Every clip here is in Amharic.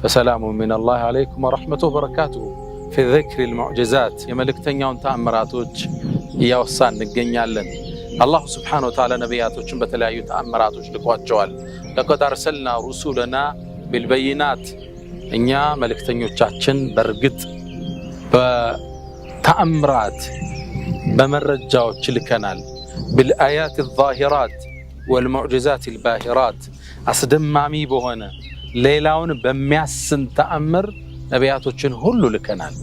فسلام من الله عليكم ورحمته وبركاته في ذكر المعجزات يملكتنياون تأمراتوች ያወሳን እንገኛለን الله سبحانه وتعالى ነብያቶችን በተለያዩ ተአምራቶች ልኳቸዋል لقد أرسلنا رسلنا بالبينات እኛ መልእክተኞቻችን በርግጥ በተአምራት በመረጃዎች ልከናል بالآيات الظاهرات والمعجزات الباهرات አስደማሚ በሆነ ሌላውን በሚያስን ተአምር ነብያቶችን ሁሉ ልከናል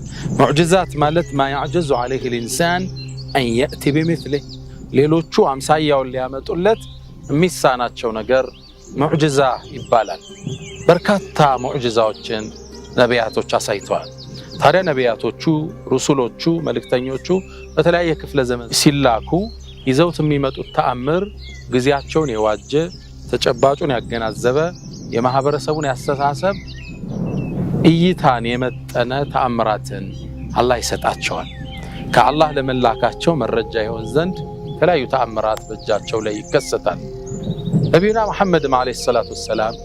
ሙዕጂዛት ማለት ما يعجز عليه الإنسان أن يأتي بمثله ሌሎቹ አምሳያውን ሊያመጡለት የሚሳናቸው ነገር ሙዕጂዛ ይባላል በርካታ ሙዕጂዛዎችን ነብያቶች አሳይተዋል ታዲያ ነብያቶቹ ሩሱሎቹ መልእክተኞቹ በተለያየ ክፍለ ዘመን ሲላኩ ይዘውት የሚመጡት ተአምር ግዚያቸውን የዋጀ ተጨባጩን ያገናዘበ የማህበረሰቡን ያስተሳሰብ እይታን የመጠነ ተአምራትን አላህ ይሰጣቸዋል ከአላህ ለመላካቸው መረጃ ይሆን ዘንድ ተለያዩ ተአምራት በእጃቸው ላይ ይከሰታል ነብዩና መሐመድ አለይሂ ሰላቱ ወሰለም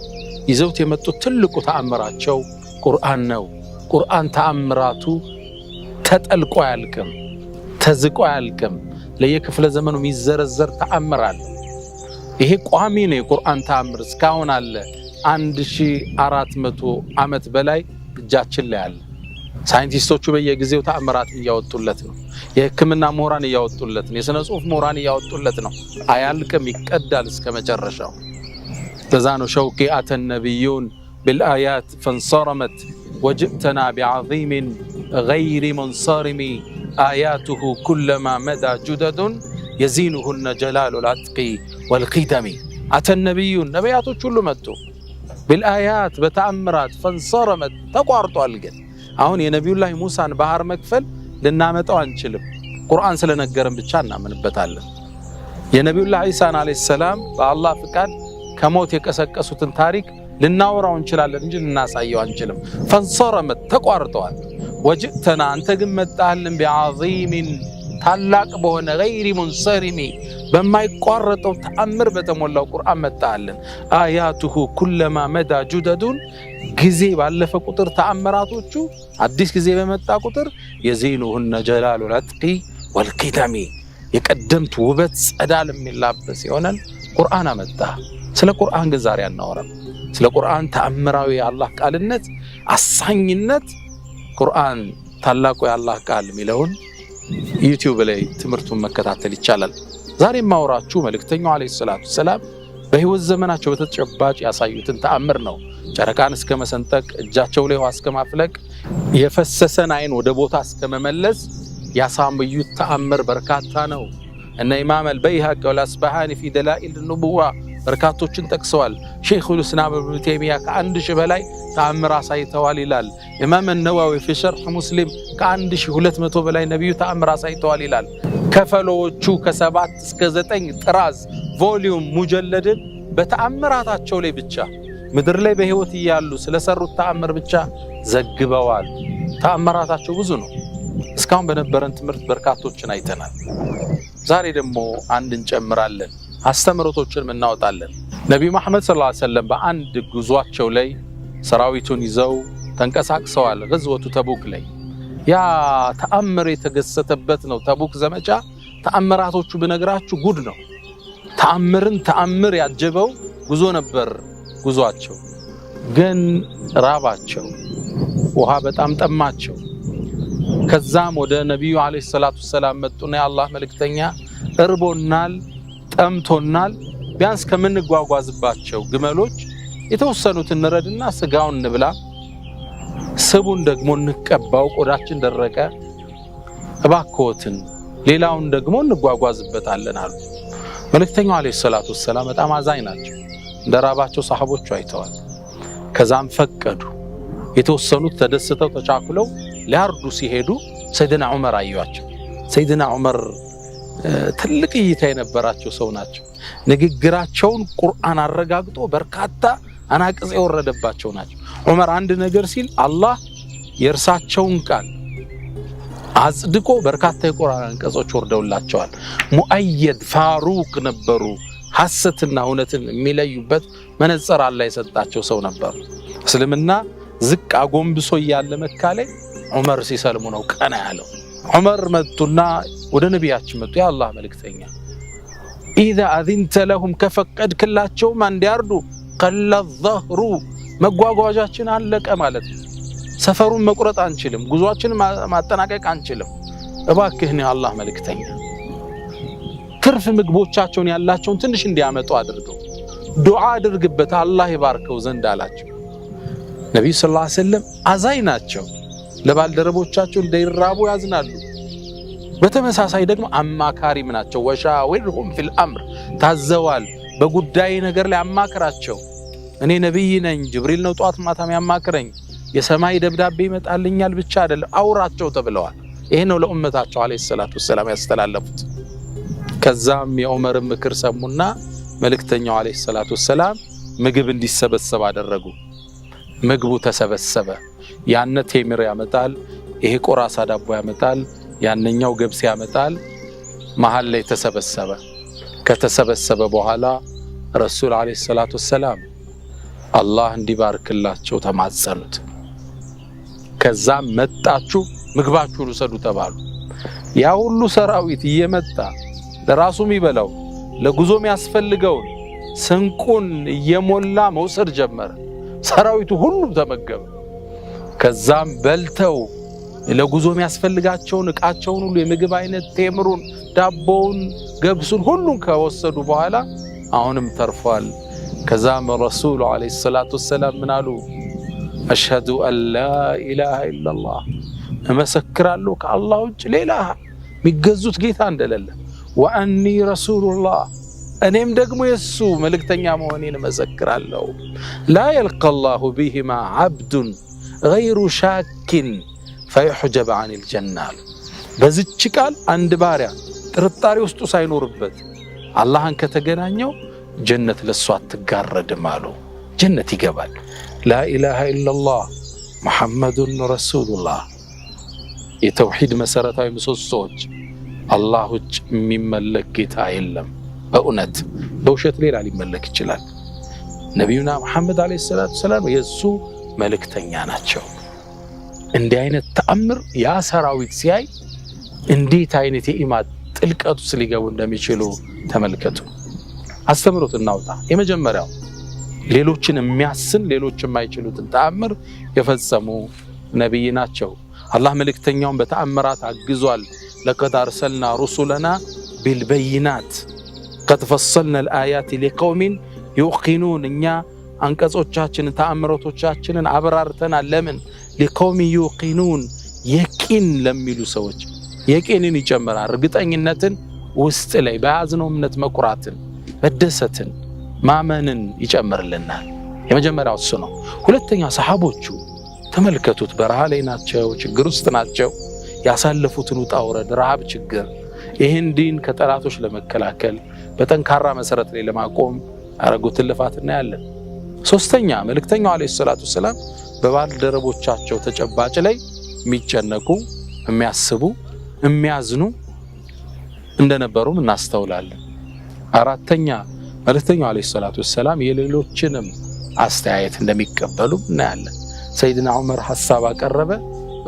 ይዘውት የመጡት ትልቁ ተአምራቸው ቁርአን ነው ቁርአን ተአምራቱ ተጠልቆ ያልቅም ተዝቆ ያልቅም ለየክፍለ ዘመኑ የሚዘረዘር ተአምር አለ ይሄ ቋሚ ነው የቁርአን ተአምር እስካሁን አለ 1400 ዓመት በላይ እጃችን ላይ አለ ሳይንቲስቶቹ በየጊዜው ተአምራት ያወጡለት ነው የህክምና ምሁራን ያወጡለት ነው የሥነ ጽሑፍ ምሁራን ያወጡለት ነው አያልቅም ይቀዳል እስከ መጨረሻው ተዛኑ ሸውቂ አተን ነብዩን بالآيات فانصرمت وجئتنا بعظيم غير منصرم آياته كلما مدى جدد يزينهن جلال العتق والقدم أتى النبيون نبياتو كله متو بالآيات بتأمرات فانصرمت تقارطوا الجن አሁን የነብዩ الله موسى ባህር መክፈል ልናመጣው አንችልም ቁርአን ስለነገረን ብቻ እናምንበታለን የነብዩ الله عيسى عليه السلام በአላህ ፍቃድ ከሞት የቀሰቀሱትን ታሪክ ልናወራው እንችላለን እንጂ ልናሳየው አንችልም فانصرمت ተቋርጠዋል وجئتنا አንተ ግን መጣልን بعظيم ታላቅ በሆነ غير منصرم በማይቋረጠው ተአምር በተሞላው ቁርአን መጣልን آياته كلما مدى جدد ጊዜ ባለፈ ቁጥር ተአምራቶቹ አዲስ ጊዜ በመጣ ቁጥር يزينهن جلال العتق والقدم የቀደምት ውበት ጸዳል የሚላበስ ይሆናል ቁርአን አመጣ ስለ ቁርአን ግን ዛሬ አናወራም ስለ ቁርአን ተአምራዊ የአላህ ቃልነት አሳኝነት ቁርአን ታላቁ የአላህ ቃል ሚለውን ዩቲዩብ ላይ ትምርቱን መከታተል ይቻላል ዛሬ ማውራችሁ መልእክተኛው አለይሂ ሰላቱ ሰላም በህይወት ዘመናቸው በተጨባጭ ያሳዩትን ተአምር ነው ጨረቃን እስከ መሰንጠቅ እጃቸው ላይ ውሃ እስከ ማፍለቅ የፈሰሰን አይን ወደ ቦታ እስከ መመለስ ያሳዩት ተአምር በርካታ ነው እነ ኢማም አልበይሃቂ ወልአስባሃኒ في دلائل النبوة በርካቶችን ጠቅሰዋል ሼኹል እስላም ኢብኑ ተይሚያ ከ1000 በላይ ተአምር አሳይተዋል ይላል ኢማም አን-ነዋዊ في شرح مسلم ከ1200 በላይ ነብዩ ተአምር አሳይተዋል ይላል ከፈሎቹ ከ7 እስከ 9 ጥራዝ ቮሊዩም ሙጀለድን በተአምራታቸው ላይ ብቻ ምድር ላይ በህይወት ይያሉ ስለሰሩት ተአምር ብቻ ዘግበዋል ተአምራታቸው ብዙ ነው እስካሁን በነበረን ትምርት በርካቶችን አይተናል ዛሬ ደግሞ አንድ እንጨምራለን አስተምሮቶችን እናወጣለን ነብዩ መሐመድ ሰለላሁ ዐለይሂ ወሰለም በአንድ ጉዟቸው ላይ ሰራዊቱን ይዘው ተንቀሳቅሰዋል غزوة ተቡክ ላይ ያ ተአምር የተገሰተበት ነው ተቡክ ዘመቻ ተአምራቶቹ በነግራችሁ ጉድ ነው ተአምርን ተአምር ያጀበው ጉዞ ነበር ጉዟቸው ግን ራባቸው ውሃ በጣም ጠማቸው ከዛም ወደ ነብዩ አለይሂ ሰላቱ ሰላም መጡና የአላህ መልእክተኛ እርቦናል ጠምቶናል ቢያንስ ከምንጓጓዝባቸው ግመሎች የተወሰኑትን እንረድና ስጋውን እንብላ ስቡን ደግሞ እንቀባው ቆዳችን ደረቀ እባክዎትን ሌላውን ደግሞ እንጓጓዝበታለን አሉ መልእክተኛው አለይሂ ሰላቱ ሰላም በጣም አዛኝ ናቸው እንደራባቸው ሰሃቦቹ አይተዋል ከዛም ፈቀዱ የተወሰኑት ተደስተው ተጫኩለው ሊያርዱ ሲሄዱ ሰይድና ዑመር አዩአቸው ሰይድና ዑመር ትልቅ እይታ የነበራቸው ሰው ናቸው ንግግራቸውን ቁርአን አረጋግጦ በርካታ አናቅጽ የወረደባቸው ናቸው ዑመር አንድ ነገር ሲል አላህ የርሳቸውን ቃል አጽድቆ በርካታ የቁርአን አንቀጾች ወርደውላቸዋል ሙአየድ ፋሩቅ ነበሩ ሐሰትና እውነትን የሚለዩበት መነጽር አላህ የሰጣቸው ሰው ነበሩ እስልምና ዝቅ አጎንብሶ ያለ መካ ላይ ዑመር ሲሰልሙ ነው ቀና ያለው። ዑመር መጡና ወደ ነቢያችን መጡ። ያ አላህ መልእክተኛ ኢዛ አዚንተ ለሁም ከፈቀድክላቸው እንዲያርዱ ቀለ الظهر መጓጓዣችን አለቀ ማለት ነው። ሰፈሩን መቁረጥ አንችልም፣ ጉዟችን ማጠናቀቅ አንችልም። እባክህን አላህ መልእክተኛ ትርፍ ምግቦቻቸውን ያላቸውን ትንሽ እንዲያመጡ አድርገው ዱዓ አድርግበት አላህ ይባርከው ዘንድ አላቸው። ነብዩ ሰለላሁ ዐለይሂ ወሰለም አዛኝ ናቸው። ለባልደረቦቻቸው እንዳይራቡ ያዝናሉ። በተመሳሳይ ደግሞ አማካሪም ናቸው። ወሻዊርሁም ፊል አምር ታዘዋል። በጉዳይ ነገር ላይ አማክራቸው። እኔ ነብይ ነኝ፣ ጅብሪል ነው ጧት ማታም ያማክረኝ፣ የሰማይ ደብዳቤ ይመጣልኛል ብቻ አይደለም አውራቸው ተብለዋል። ይሄ ነው ለኡመታቸው አለይሂ ሰላቱ ወሰላም ያስተላለፉት። ከዛም የዑመር ምክር ሰሙና መልእክተኛው አለይሂ ሰላቱ ወሰላም ምግብ እንዲሰበሰብ አደረጉ። ምግቡ ተሰበሰበ። ያነ ቴምር ያመጣል፣ ይሄ ቆራሳ ዳቦ ያመጣል፣ ያንኛው ገብስ ያመጣል። መሃል ላይ ተሰበሰበ። ከተሰበሰበ በኋላ ረሱል አለይሂ ሰላቱ ወሰላም አላህ እንዲባርክላቸው ተማጸኑት። ከዛም መጣችሁ ምግባችሁን ውሰዱ ተባሉ። ያ ሁሉ ሰራዊት እየመጣ ለራሱም ይበላው ለጉዞም ያስፈልገውን ስንቁን እየሞላ መውሰድ ጀመረ። ሰራዊቱ ሁሉም ተመገበ። ከዛም በልተው ለጉዞም ያስፈልጋቸውን እቃቸውን ሁሉ የምግብ አይነት ቴምሩን፣ ዳቦውን፣ ገብሱን ሁሉን ከወሰዱ በኋላ አሁንም ተርፏል። ከዛም ረሱሉ አለይሂ ሰላቱ ወሰላም ምን አሉ? አሽሀዱ አን ላ ኢላሃ ኢላላህ እመሰክራለሁ ከአላህ ውጭ ሌላ የሚገዙት ጌታ እንደሌለ፣ ወአኒ ረሱሉላህ እኔም ደግሞ የሱ መልእክተኛ መሆኔን እመሰክራለሁ። ላ የልቀ አላሁ ቢሂማ ዓብዱን ገይሩ ሻኪን ፈዩሕጀበ ዐኒል ጀና። በዚች ቃል አንድ ባሪያ ጥርጣሬ ውስጡ ሳይኖርበት አላህን ከተገናኘው ጀነት ለሱ አትጋረድም አሉ። ጀነት ይገባል። ላ ኢላሃ ኢላላህ ሙሐመዱን ረሱሉላህ የተውሂድ መሰረታዊ ምሰሶዎች አላህ ውጭ የሚመለክ ጌታ የለም። በእውነት በውሸት ሌላ ሊመለክ ይችላል። ነቢዩና መሐመድ አለይሂ ሰላቱ ወሰላም የሱ መልእክተኛ ናቸው። እንዲህ አይነት ተአምር ያ ሰራዊት ሲያይ እንዴት አይነት የኢማን ጥልቀት ውስጥ ሊገቡ እንደሚችሉ ተመልከቱ። አስተምሮት እናውጣ። የመጀመሪያው ሌሎችን የሚያስን ሌሎች የማይችሉትን ተአምር የፈጸሙ ነብይ ናቸው። አላህ መልእክተኛውን በተአምራት አግዟል። ለቀድ አርሰልና ሩሱለና ቢልበይናት ቀድ ፈሰልና الآيات لقوم يوقنون እኛ አንቀጾቻችንን ተአምራቶቻችንን አብራርተናል። ለምን? لقوم يوقنون የቂን ለሚሉ ሰዎች የቂንን ይጨምራል። እርግጠኝነትን ውስጥ ላይ በያዝነው እምነት መኩራትን፣ መደሰትን፣ ማመንን ይጨምርልናል። የመጀመሪያው እሱ ነው። ሁለተኛ ሰሃቦቹ ተመልከቱት። በረሃ ላይ ናቸው፣ ችግር ውስጥ ናቸው። ያሳለፉትን ውጣ ውረድ፣ ረሃብ፣ ችግር ይህን ዲን ከጠላቶች ለመከላከል በጠንካራ መሰረት ላይ ለማቆም ያረጉትን ልፋት እናያለን። ሶስተኛ መልእክተኛው አለይሂ ሰላቱ ወሰላም በባልደረቦቻቸው ተጨባጭ ላይ የሚጨነቁ፣ የሚያስቡ፣ የሚያዝኑ እንደነበሩም እናስተውላለን። አራተኛ መልእክተኛው አለይሂ ሰላቱ ወሰላም የሌሎችንም አስተያየት እንደሚቀበሉ እናያለን። ሰይድና ዑመር ሐሳብ አቀረበ፣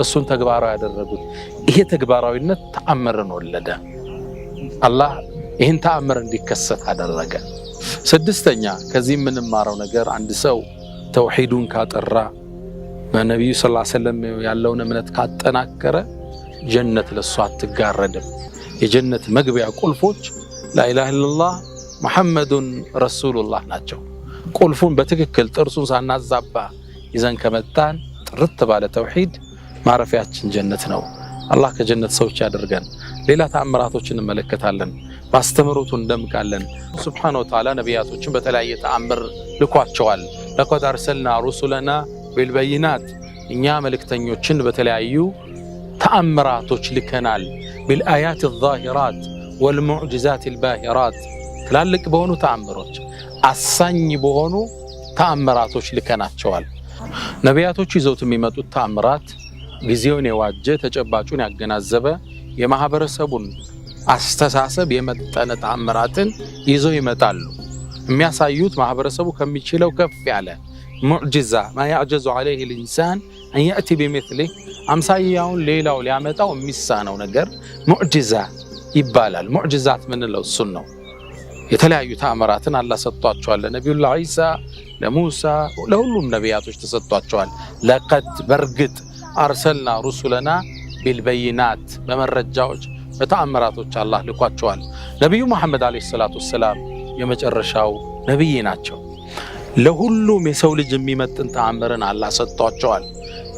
እሱን ተግባራዊ ያደረጉት። ይሄ ተግባራዊነት ተአምርን ወለደ። አላህ ይህን ተአምር እንዲከሰት አደረገ። ስድስተኛ ከዚህ የምንማረው ነገር አንድ ሰው ተውሂዱን ካጠራ፣ በነቢዩ ሰለላሁ ዐለይሂ ወሰለም ያለውን እምነት ካጠናከረ ጀነት ለሱ አትጋረድም። የጀነት መግቢያ ቁልፎች ላኢላሃ ኢላላህ ሙሐመዱን ረሱሉላህ ናቸው። ቁልፉን በትክክል ጥርሱን ሳናዛባ ይዘን ከመጣን ጥርት ባለ ተውሂድ ማረፊያችን ጀነት ነው። አላህ ከጀነት ሰዎች ያደርገን። ሌላ ተአምራቶችን እንመለከታለን። ባስተምሮቱ እንደምቃለን። ሱብሓነሁ ወተዓላ ነቢያቶችን በተለያየ ተአምር ልኳቸዋል። ለቀድ አርሰልና ሩሱለና ቢልበይናት እኛ መልእክተኞችን በተለያዩ ተአምራቶች ልከናል። ቢልአያት الظاهرات والمعجزات الباهرات ትላልቅ በሆኑ ተአምሮች፣ አሳኝ በሆኑ ተአምራቶች ልከናቸዋል። ነቢያቶቹ ይዘውት የሚመጡት ተአምራት ጊዜውን የዋጀ ተጨባጩን ያገናዘበ የማህበረሰቡን አስተሳሰብ የመጠነ ተአምራትን ይዘው ይመጣሉ። የሚያሳዩት ማህበረሰቡ ከሚችለው ከፍ ያለ معجزة ما يعجز عليه الإنسان أن يأتي بمثله أمساياون ليلا وليامتا وميسانا ونقر معجزة يبالال معجزات من الله السنة يتلاعيو تأمراتنا الله سطواتشوال لنبي الله عيسى لموسى لهلهم نبياتوش تسطواتشوال لقد برقد أرسلنا رسلنا بالبينات بمن رجاوش بتأمراتوش الله لقواتشوال نبي محمد عليه الصلاة والسلام يمجرشاو نبييناتشو ለሁሉም የሰው ልጅ የሚመጥን ተአምረን አላህ ሰጥቷቸዋል።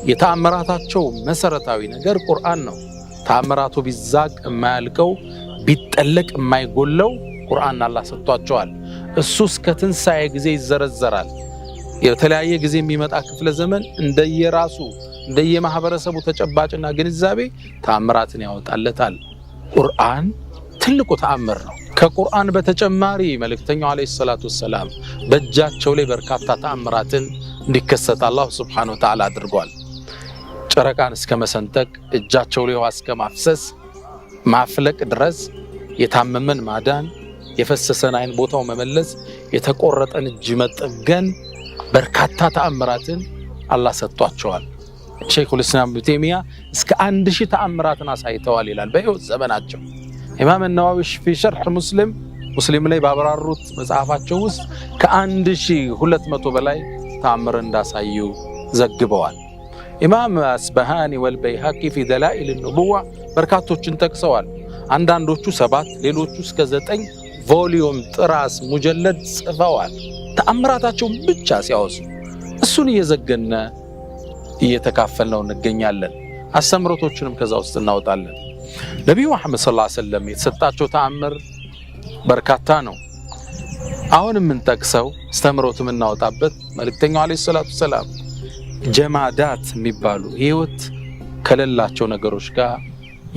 የተአምራታቸው መሰረታዊ ነገር ቁርአን ነው። ተአምራቱ ቢዛቅ የማያልቀው ቢጠለቅ የማይጎለው ቁርአን አላህ ሰጥቷቸዋል። እሱ እስከ ትንሣኤ ጊዜ ይዘረዘራል። የተለያየ ጊዜ የሚመጣ ክፍለ ዘመን እንደየራሱ እንደየማህበረሰቡ ተጨባጭና ግንዛቤ ተአምራትን ያወጣለታል። ቁርአን ትልቁ ተአምር ነው። ከቁርአን በተጨማሪ መልእክተኛው አለይሂ ሰላቱ ወሰላም በእጃቸው ላይ በርካታ ተአምራትን እንዲከሰት አላህ ሱብሓነሁ ወተዓላ አድርጓል። ጨረቃን እስከ መሰንጠቅ፣ እጃቸው ላይ ውሃ እስከ ማፍሰስ ማፍለቅ ድረስ፣ የታመመን ማዳን፣ የፈሰሰን አይን ቦታው መመለስ፣ የተቆረጠን እጅ መጠገን፣ በርካታ ተአምራትን አላህ ሰጥቷቸዋል። ሼኹል ኢስላም ኢብኑ ተይሚያ እስከ 1000 ተአምራትን አሳይተዋል ይላል በህይወት ዘመናቸው። ኢማም ነዋዊ في شرح ሙስሊም ላይ ባበራሩት መጽሐፋቸው ውስጥ ከ1200 በላይ ተአምር እንዳሳዩ ዘግበዋል። ኢማም አስበሃኒ ወልበይሃቂ في دلائل النبوة በርካቶችን ጠቅሰዋል። አንዳንዶቹ 7 ሌሎቹ እስከ 9 ቮሊዩም ጥራስ ሙጀለድ ጽፈዋል። ተአምራታቸው ብቻ ሲያወሱ እሱን እየዘገነ እየተካፈልነው እንገኛለን። አስተምሮቶችንም ከዛ ውስጥ እናወጣለን። ነብዩ መሐመድ ሰለላሁ ዐለይሂ ወሰለም የተሰጣቸው ተአምር በርካታ ነው። አሁን የምንጠቅሰው አስተምሮቱን እናወጣበት መልእክተኛው አለይሂ ሰላቱ ሰላም ጀማዳት የሚባሉ ህይወት ከሌላቸው ነገሮች ጋር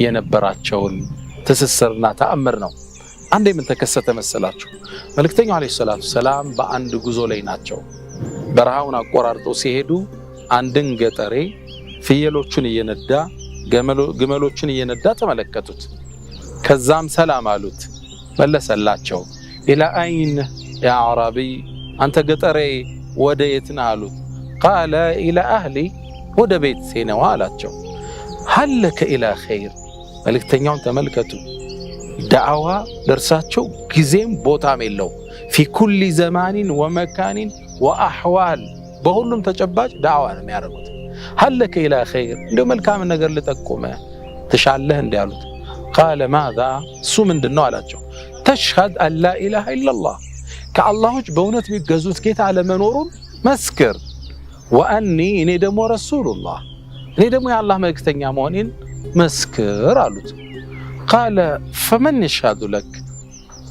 የነበራቸውን ትስስርና ተአምር ነው። አንዴ ምን ተከሰተ መሰላችሁ? መልእክተኛው አለይሂ ሰላቱ ሰላም በአንድ ጉዞ ላይ ናቸው። በረሃውን አቆራርጠው ሲሄዱ አንድን ገጠሬ ፍየሎቹን እየነዳ ግመሎችን እየነዳ ተመለከቱት። ከዛም ሰላም አሉት። መለሰላቸው። ኢላ አይን ያ አረቢ አንተ ገጠሬ ወደ የት ነህ አሉት። ቃለ ኢላ አህሊ ወደ ቤቴ ነው አላቸው። ሀለከ ኢላ ኸይር መልእክተኛውን ተመልከቱ። ዳዕዋ ደርሳቸው ጊዜም ቦታም የለው። ፊ ኩሊ ዘማኒን ወመካኒን ወአሕዋል በሁሉም ተጨባጭ ዳዕዋ ነው የሚያደርጉት። ሀለከ ኢላ ኸይር እንደው መልካም ነገር ልጠቁመ ትሻለህ እንዴ አሉት። ቃለ ማዛ እሱ ምንድነው አላቸው። ተሽሀድ አን ላ ኢላሃ ኢላላህ ከአላሆች በእውነት የሚገዙት ጌታ አለመኖሩን መስክር፣ ወአኒ እኔ ደግሞ ረሱሉላህ እኔ ደግሞ የአላህ መልእክተኛ መሆኔን መስክር አሉት። ቃለ ፈመን የሽሀዱ ለክ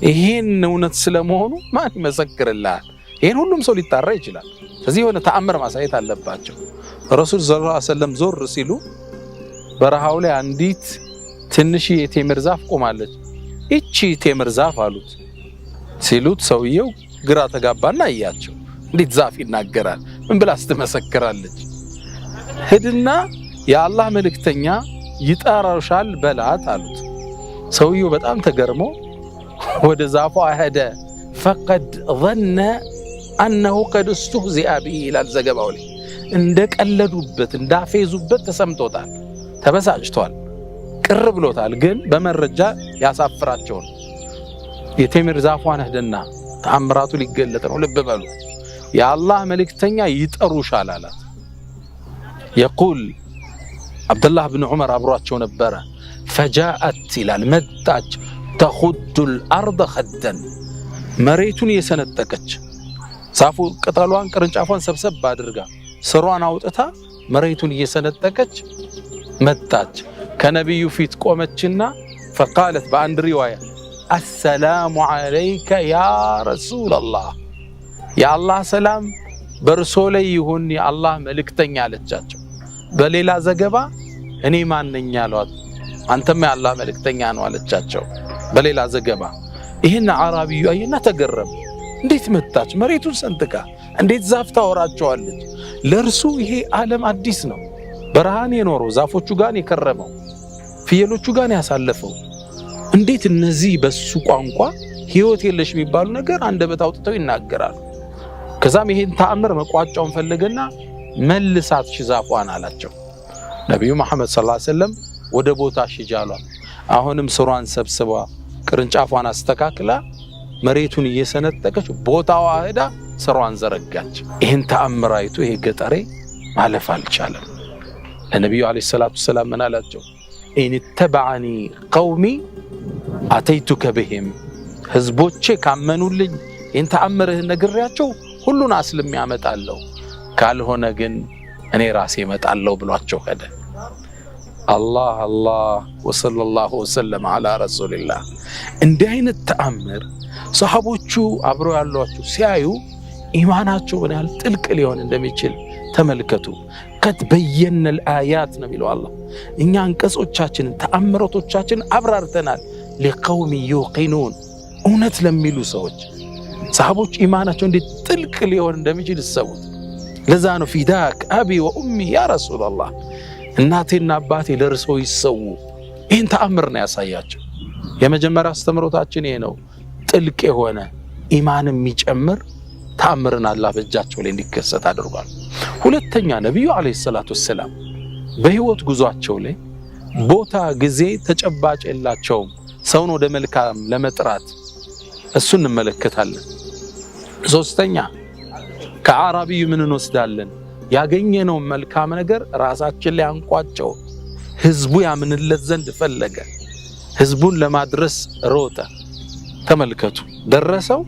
ይሄን እውነት ስለመሆኑ ማን ይመሰክርልሃል? ይሄን ሁሉም ሰው ሊጣራ ይችላል። ስለዚህ የሆነ ተአምር ማሳየት አለባቸው። ረሱል ሰለላሁ ዐለይሂ ወሰለም ዞር ሲሉ በረሃው ላይ አንዲት ትንሽ የቴምር ዛፍ ቆማለች። እቺ ቴምር ዛፍ አሉት። ሲሉት ሰውየው ግራ ተጋባና አያቸው። እንዴት ዛፍ ይናገራል? ምን ብላ ስትመሰክራለች? ሄድና የአላህ መልእክተኛ ይጠራሻል በላት አሉት። ሰውየው በጣም ተገርሞ ወደ ዛፏ ሄደ። فقد ظن انه قد استهزئ به ይላል ዘገባው ላይ። እንደቀለዱበት እንዳፌዙበት ተሰምቶታል። ተበሳጭቷል፣ ቅር ብሎታል። ግን በመረጃ ያሳፍራቸው ነው። የቴምር ዛፏን ሄደና ተአምራቱ ሊገለጥ ነው። ልብ በሉ። የአላህ መልእክተኛ ይጠሩሻል አላት። يقول عبد الله بن عمر አብሯቸው ነበረ። فجاءت ይላል መጣች تخد الارض خدا መሬቱን የሰነጠቀች ዛፉ ቅጠሏን ቅርንጫፏን ሰብሰብ አድርጋ ስሯን አውጥታ መሬቱን እየሰነጠቀች መጣች። ከነብዩ ፊት ቆመችና فقالت በአንድ ሪዋያ السلام عليك يا رسول الله يا الله ሰላም በርሶ ላይ ይሁን የአላህ መልእክተኛ አለቻቸው። በሌላ ዘገባ እኔ ማን ነኝ አሏት። አንተማ የአላህ መልእክተኛ ነው አለቻቸው። በሌላ ዘገባ ይሄን አራቢዩ አይና ተገረመ። እንዴት መጣች? መሬቱን ሰንጥቃ እንዴት ዛፍ ታወራቸዋለች? ለርሱ ይሄ ዓለም አዲስ ነው። በረሃን የኖረው ዛፎቹ ጋር የከረመው ፍየሎቹ ጋር ያሳለፈው እንዴት እነዚህ በሱ ቋንቋ ህይወት የለሽ የሚባሉ ነገር አንደበት አውጥተው ይናገራሉ? ከዛም ይሄን ተአምር መቋጫውን ፈልገና መልሳት ዛፏን አላቸው። ነብዩ መሐመድ ሰለላሁ ዐለይሂ ወሰለም ወደ ቦታ ሽጃሏት አሁንም ስሯን ሰብስባ ቅርንጫፏን አስተካክላ መሬቱን እየሰነጠቀች ቦታዋ ሄዳ ስሯን ዘረጋች። ይሄን ተአምር አይቶ ይሄ ገጠሬ ማለፍ አልቻለም። ለነብዩ አለይሂ ሰላቱ ሰላም ምን አላቸው? ኢን ተበዓኒ ቀውሚ አተይቱከ ቢሂም ህዝቦቼ ካመኑልኝ ይሄን ተአምርህ ነግሬያቸው ሁሉን አስልም ያመጣለሁ፣ ካልሆነ ግን እኔ ራሴ እመጣለሁ ብሏቸው ሄደ። አላህ ወሰለላሁ ወሰለም ዐላ ረሱልላህ። እንዲህ አይነት ተአምር ሰሃቦቹ አብረው ያሏቸው ሲያዩ ኢማናቸው ምን ያህል ጥልቅ ሊሆን እንደሚችል ተመልከቱ። ቀድ በየነ الآيات ነው የሚለው አላህ። እኛ አንቀጾቻችንን ተአምራቶቻችንን አብራርተናል። ለቀውም ይውቂኑን እውነት ለሚሉ ሰዎች ሰሃቦች ኢማናቸው እንዴት ጥልቅ ሊሆን እንደሚችል ይሰቡት። ለዛ ነው ፊዳክ አቢ ወኡሚ ያ ረሱላህ እናቴና አባቴ ለርሰው ይሰው። ይህን ተአምር ነው ያሳያቸው። የመጀመሪያ አስተምሮታችን ይሄ ነው። ጥልቅ የሆነ ኢማን የሚጨምር ተአምርን አላህ በእጃቸው ላይ እንዲከሰት አድርጓል። ሁለተኛ ነብዩ አለይሂ ሰላቱ ሰላም በህይወት ጉዟቸው ላይ ቦታ ጊዜ ተጨባጭ የላቸውም። ሰውን ወደ መልካም ለመጥራት እሱን እንመለከታለን። ሶስተኛ ከአረቢዩ ምን እንወስዳለን? ያገኘነው መልካም ነገር ራሳችን ላይ አንቋጨው። ህዝቡ ያምንለት ዘንድ ፈለገ። ህዝቡን ለማድረስ ሮጠ። ተመልከቱ፣ ደረሰው።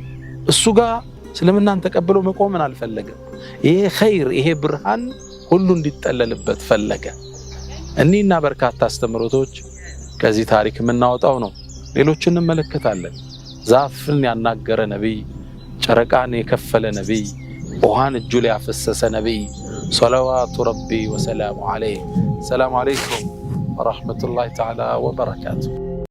እሱ ጋር እስልምናን ተቀብሎ መቆምን አልፈለገም። ይሄ ኸይር ይሄ ብርሃን ሁሉ እንዲጠለልበት ፈለገ። እኒና በርካታ አስተምሮቶች ከዚህ ታሪክ የምናወጣው ነው። ሌሎችን እንመለከታለን። ዛፍን ያናገረ ነብይ፣ ጨረቃን የከፈለ ነብይ፣ ውሃን እጁ ላይ ያፈሰሰ ነብይ ሰለዋቱ ረቢ ወሰላሙ ዐለይሂ። ሰላም አለይኩም ወራህመቱላሂ ተዓላ ወበረካቱ።